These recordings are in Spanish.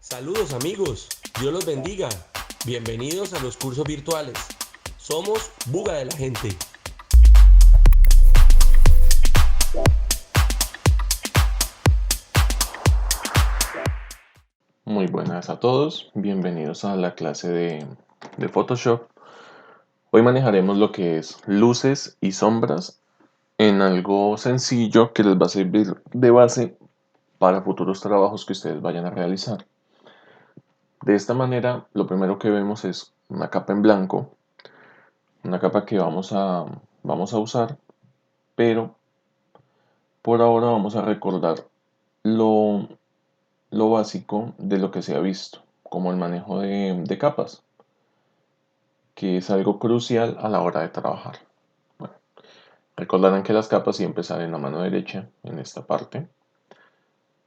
Saludos amigos, Dios los bendiga. Bienvenidos a los cursos virtuales. Somos Buga de la Gente. Muy buenas a todos, bienvenidos a la clase de Photoshop. Hoy manejaremos lo que es luces y sombras en algo sencillo que les va a servir de base para futuros trabajos que ustedes vayan a realizar. De esta manera, lo primero que vemos es una capa en blanco, una capa que vamos a usar, pero por ahora vamos a recordar lo, lo básico de lo que se ha visto, como el manejo de capas, que es algo crucial a la hora de trabajar. Bueno, recordarán que las capas siempre salen en la mano derecha, en esta parte.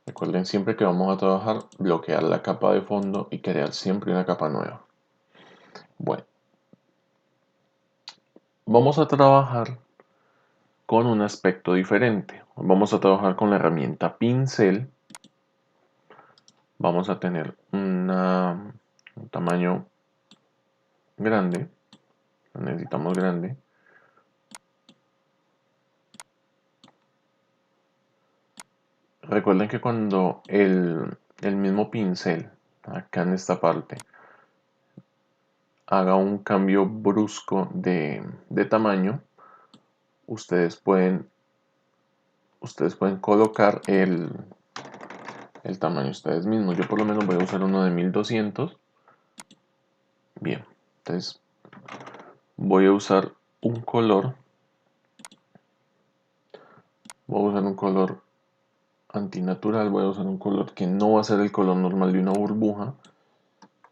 Recuerden siempre que vamos a trabajar, bloquear la capa de fondo y crear siempre una capa nueva. Bueno, vamos a trabajar con un aspecto diferente. Vamos a trabajar con la herramienta pincel. Vamos a tener un tamaño grande. Lo necesitamos grande. Recuerden que cuando el mismo pincel, acá en esta parte, haga un cambio brusco de tamaño, ustedes pueden colocar el tamaño ustedes mismos. Yo por lo menos voy a usar uno de 1200. Bien, entonces voy a usar un color. Voy a usar un color antinatural, voy a usar un color que no va a ser el color normal de una burbuja,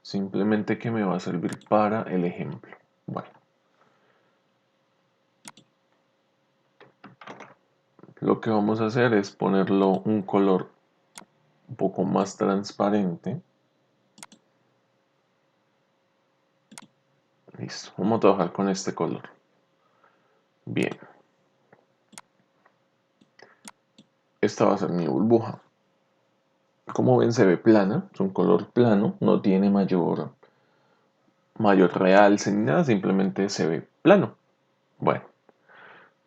simplemente que me va a servir para el ejemplo. Bueno, lo que vamos a hacer es ponerlo un color un poco más transparente. Listo, vamos a trabajar con este color. Bien, esta va a ser mi burbuja. Como ven, se ve plana, es un color plano, no tiene mayor realce ni nada, simplemente se ve plano. Bueno,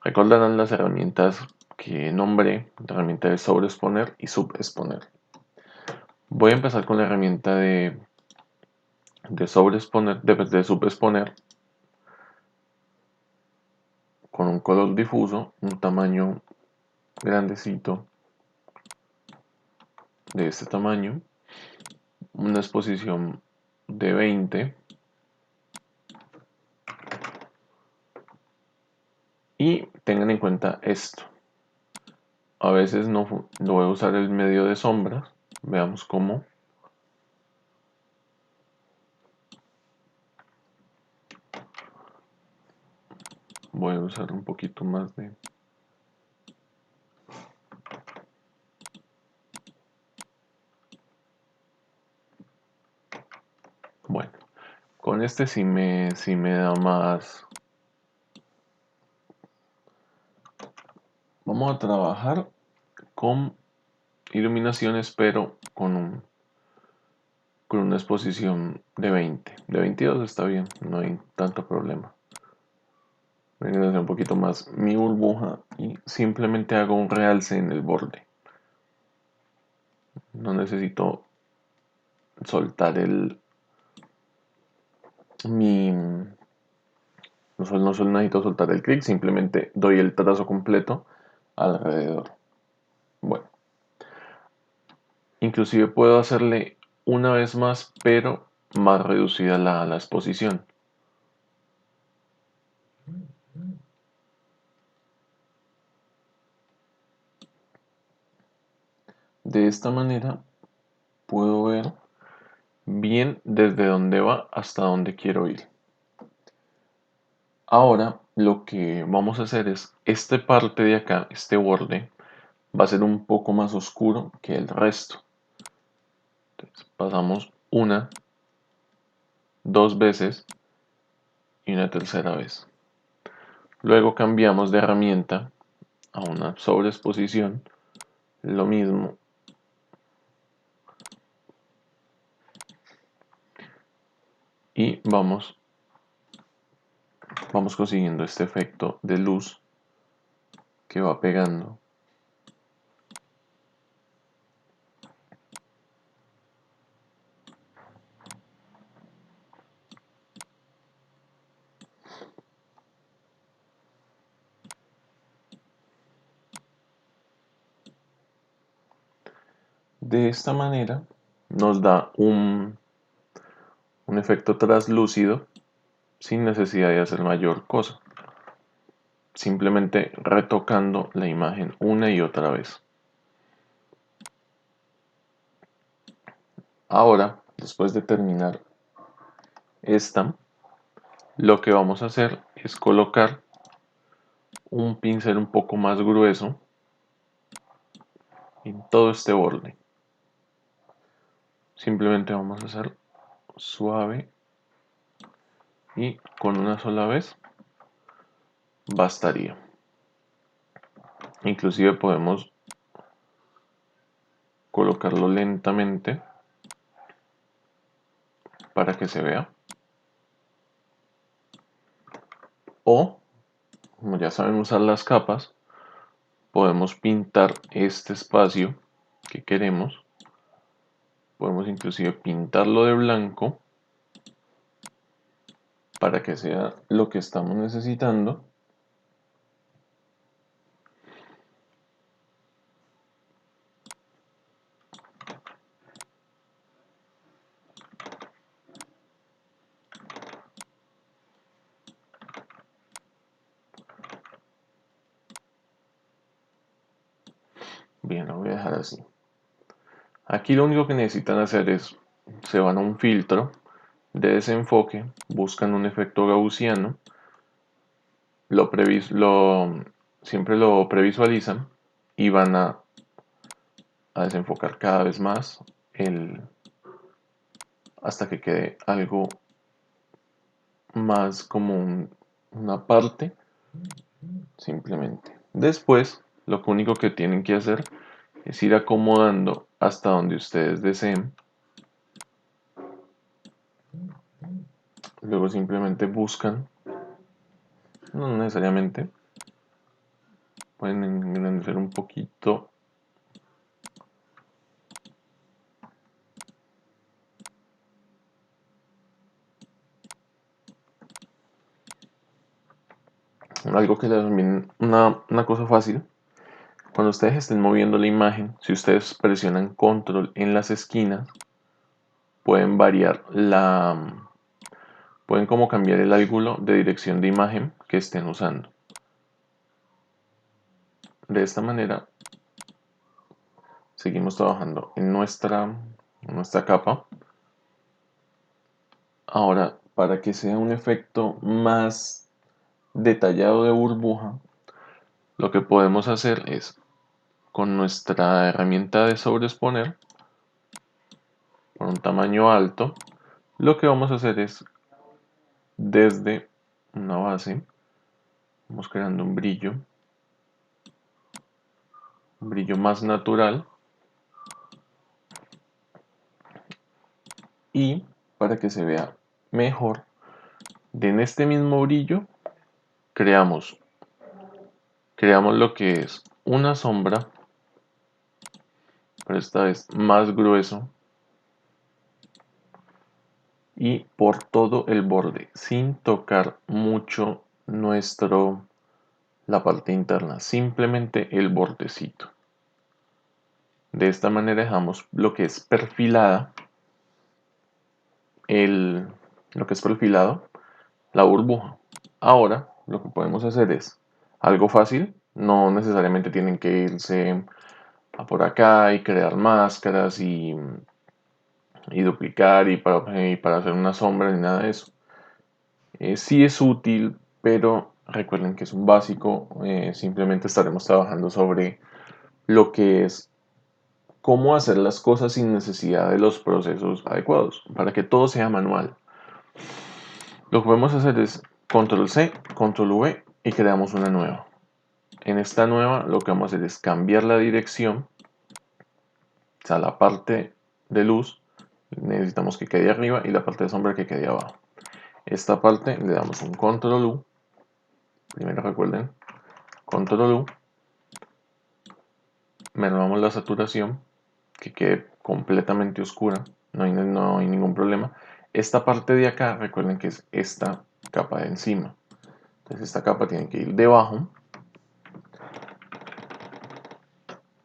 recordarán las herramientas que nombré, la herramienta de sobreexponer y subexponer. Voy a empezar con la herramienta de sobreexponer, de subexponer, con un color difuso, un tamaño grandecito, de este tamaño, una exposición de 20, y tengan en cuenta esto. A veces no voy a usar el medio de sombras. Veamos cómo. Voy a usar un poquito más de... Bueno, con este sí me da más... Vamos a trabajar con iluminaciones, pero con una exposición de 20. De 22 está bien, no hay tanto problema. Voy a hacer un poquito más mi burbuja y simplemente hago un realce en el borde. No necesito soltar mi... No solo necesito soltar el clic, simplemente doy el trazo completo alrededor. Bueno, inclusive puedo hacerle una vez más, pero más reducida la exposición. De esta manera puedo ver bien desde dónde va hasta dónde quiero ir. Ahora lo que vamos a hacer es, esta parte de acá, este borde, va a ser un poco más oscuro que el resto. Entonces, pasamos una, dos veces y una tercera vez. Luego cambiamos de herramienta a una sobreexposición. Lo mismo. y vamos consiguiendo este efecto de luz que va pegando. De esta manera nos da un efecto traslúcido sin necesidad de hacer mayor cosa, simplemente retocando la imagen una y otra vez. Ahora, después de terminar esta, lo que vamos a hacer es colocar un pincel un poco más grueso en todo este borde. Simplemente vamos a hacer suave y con una sola vez bastaría. Inclusive podemos colocarlo lentamente para que se vea. O, como ya saben usar las capas, podemos pintar este espacio que queremos. Podemos inclusive pintarlo de blanco para que sea lo que estamos necesitando. Bien, lo voy a dejar así. Aquí lo único que necesitan hacer es, se van a un filtro de desenfoque, buscan un efecto gaussiano, siempre lo previsualizan y van a desenfocar cada vez más hasta que quede algo más como una parte, simplemente. Después, lo único que tienen que hacer es ir acomodando hasta donde ustedes deseen. Luego simplemente buscan, no necesariamente, pueden engrandecer un poquito. Algo que también, una cosa fácil, cuando ustedes estén moviendo la imagen, si ustedes presionan control en las esquinas, pueden variar pueden como cambiar el ángulo de dirección de imagen que estén usando. De esta manera seguimos trabajando en nuestra capa. Ahora, para que sea un efecto más detallado de burbuja, lo que podemos hacer es, con nuestra herramienta de sobreexponer, por un tamaño alto, lo que vamos a hacer es, desde una base, vamos creando un brillo más natural, y para que se vea mejor, en este mismo brillo creamos lo que es una sombra, pero esta vez más grueso y por todo el borde, sin tocar mucho la parte interna, simplemente el bordecito. De esta manera dejamos lo que es perfilada la burbuja. Ahora lo que podemos hacer es algo fácil, no necesariamente tienen que irse a por acá y crear máscaras y duplicar y para hacer una sombra ni nada de eso. Sí es útil, pero recuerden que es un básico. Simplemente estaremos trabajando sobre lo que es cómo hacer las cosas sin necesidad de los procesos adecuados, para que todo sea manual. Lo que podemos hacer es control C, control V y creamos una nueva. En esta nueva lo que vamos a hacer es cambiar la dirección, o sea, la parte de luz, necesitamos que quede arriba y la parte de sombra que quede abajo. Esta parte le damos un control U. Primero recuerden, control U. Mermamos la saturación, que quede completamente oscura. No hay ningún problema. Esta parte de acá, recuerden que es esta capa de encima. Entonces esta capa tiene que ir debajo.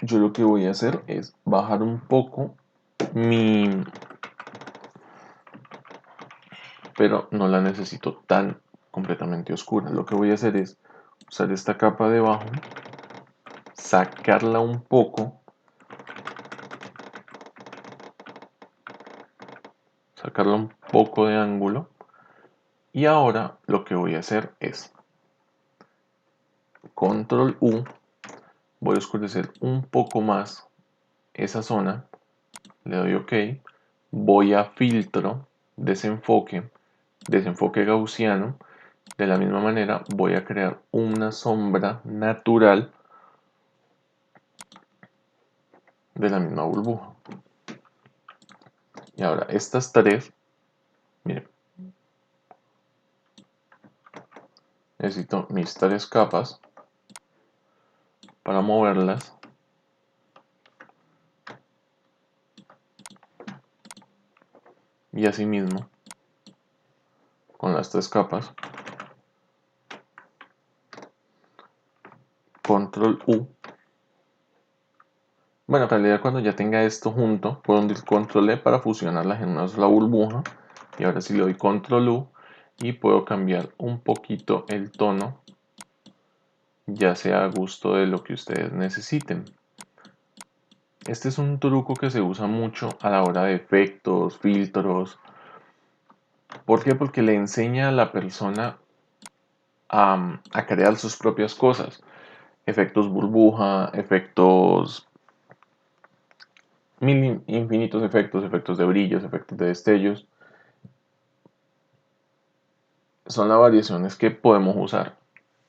Yo lo que voy a hacer es bajar un poco pero no la necesito tan completamente oscura. Lo que voy a hacer es usar esta capa de abajo, sacarla un poco, de ángulo, y ahora lo que voy a hacer es control U, voy a oscurecer un poco más esa zona, le doy OK, voy a filtro, desenfoque gaussiano. De la misma manera voy a crear una sombra natural de la misma burbuja. Y ahora estas tres, miren, necesito mis tres capas para moverlas. Y asimismo, con las tres capas, control U. Bueno, en realidad cuando ya tenga esto junto, puedo hundir control E para fusionarlas en una sola burbuja. Y ahora sí le doy control U y puedo cambiar un poquito el tono, ya sea a gusto de lo que ustedes necesiten. Este es un truco que se usa mucho a la hora de efectos, filtros. ¿Por qué? Porque le enseña a la persona a crear sus propias cosas. Efectos burbuja, efectos, infinitos efectos, efectos de brillos, efectos de destellos. Son las variaciones que podemos usar.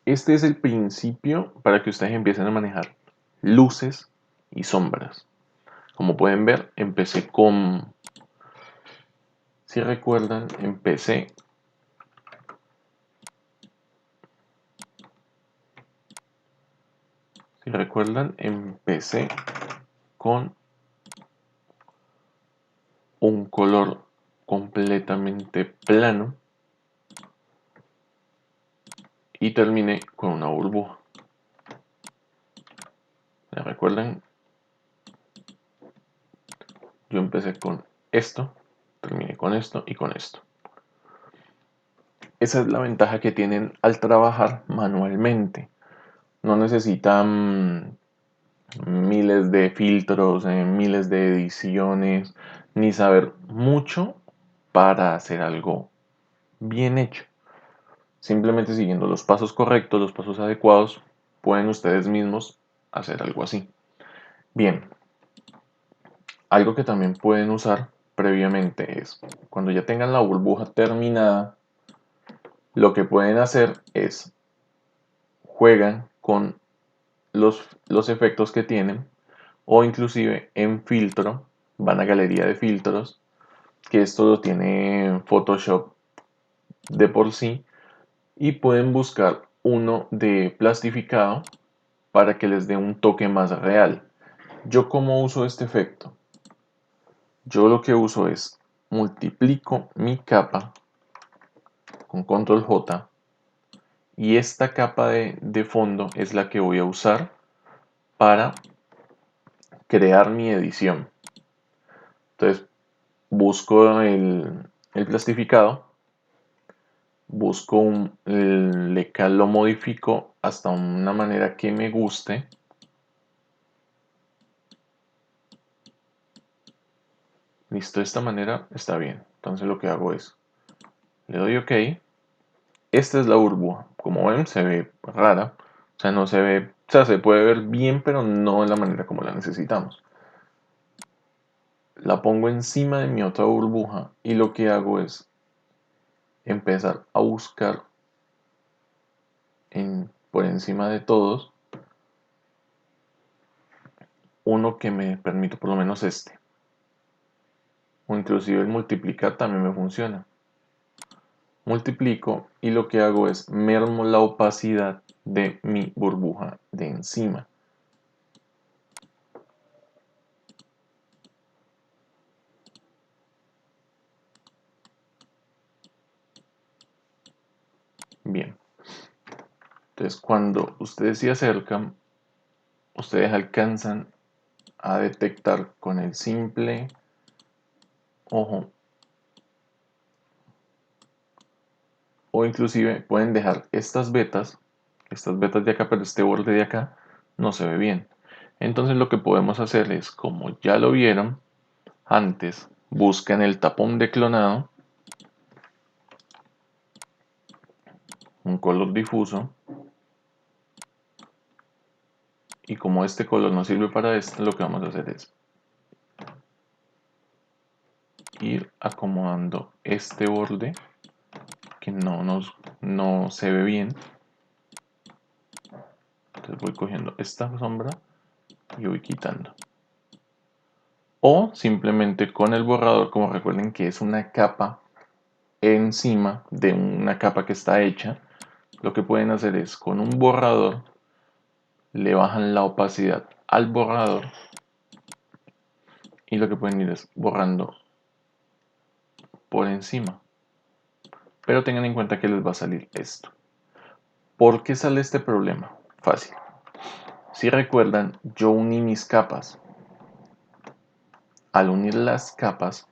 Este es el principio para que ustedes empiecen a manejar luces y sombras. Como pueden ver, si recuerdan, empecé con un color completamente plano y terminé con una burbuja. ¿Se recuerdan? Yo empecé con esto, terminé con esto y con esto. Esa es la ventaja que tienen al trabajar manualmente. No necesitan miles de filtros, miles de ediciones, ni saber mucho para hacer algo bien hecho. Simplemente siguiendo los pasos correctos, los pasos adecuados, pueden ustedes mismos hacer algo así. Bien, algo que también pueden usar previamente es, cuando ya tengan la burbuja terminada, lo que pueden hacer es, juegan con los efectos que tienen, o inclusive en filtro, van a galería de filtros, que esto lo tiene Photoshop de por sí, y pueden buscar uno de plastificado para que les dé un toque más real. ¿Yo cómo uso este efecto? Yo lo que uso es multiplico mi capa con control J y esta capa de fondo es la que voy a usar para crear mi edición. Entonces busco el plastificado, lo modifico hasta una manera que me guste. Listo, de esta manera está bien. Entonces lo que hago es, le doy OK. Esta es la burbuja. Como ven, se ve rara. O sea, no se ve, o sea, se puede ver bien, pero no de la manera como la necesitamos. La pongo encima de mi otra burbuja y lo que hago es empezar a buscar por encima de todos uno que me permita, por lo menos este. o inclusive el multiplicar también me funciona. Multiplico y lo que hago es mermo la opacidad de mi burbuja de encima. Bien. Entonces, cuando ustedes se acercan, ustedes alcanzan a detectar con el simple ojo, o inclusive pueden dejar estas vetas de acá, pero este borde de acá no se ve bien. Entonces lo que podemos hacer es, como ya lo vieron antes, buscan el tapón de clonado, un color difuso, y como este color no sirve para esto, lo que vamos a hacer es ir acomodando este borde que no se ve bien. Entonces voy cogiendo esta sombra y voy quitando. O simplemente con el borrador, como recuerden que es una capa encima de una capa que está hecha, lo que pueden hacer es con un borrador le bajan la opacidad al borrador y lo que pueden ir es borrando por encima. Pero tengan en cuenta que les va a salir esto. ¿Por qué sale este problema? Fácil. Si recuerdan, yo uní mis capas. Al unir las capas,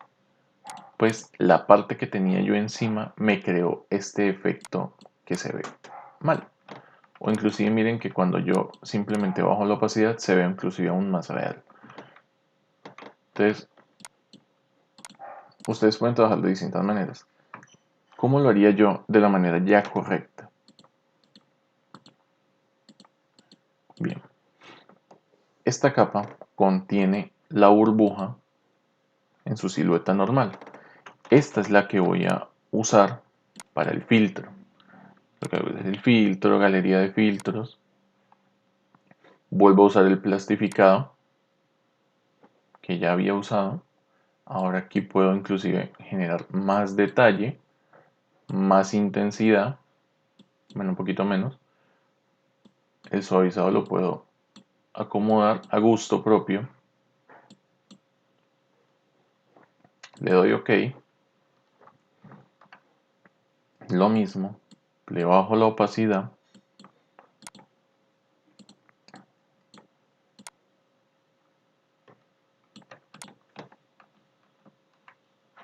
pues la parte que tenía yo encima me creó este efecto que se ve mal. O inclusive miren que cuando yo simplemente bajo la opacidad se ve inclusive aún más real. Entonces, ustedes pueden trabajar de distintas maneras. ¿Cómo lo haría yo de la manera ya correcta? Bien, esta capa contiene la burbuja en su silueta normal. Esta es la que voy a usar para el filtro. Lo que hago es el filtro, galería de filtros. Vuelvo a usar el plastificado que ya había usado. Ahora aquí puedo inclusive generar más detalle, más intensidad, bueno, un poquito menos. El suavizado lo puedo acomodar a gusto propio. Le doy OK. Lo mismo, le bajo la opacidad.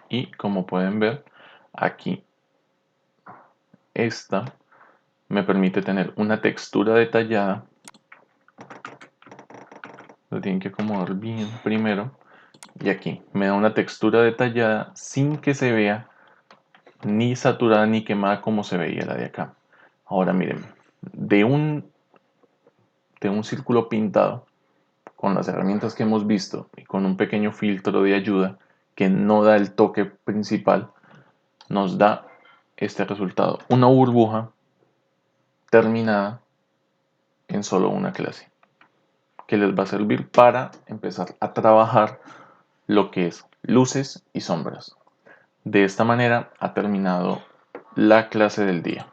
Y como pueden ver, aquí esta me permite tener una textura detallada. Lo tienen que acomodar bien primero. Y aquí me da una textura detallada sin que se vea ni saturada ni quemada como se veía la de acá. Ahora miren, de un círculo pintado, con las herramientas que hemos visto y con un pequeño filtro de ayuda que no da el toque principal, nos da este resultado. Una burbuja terminada en solo una clase, que les va a servir para empezar a trabajar lo que es luces y sombras. De esta manera ha terminado la clase del día.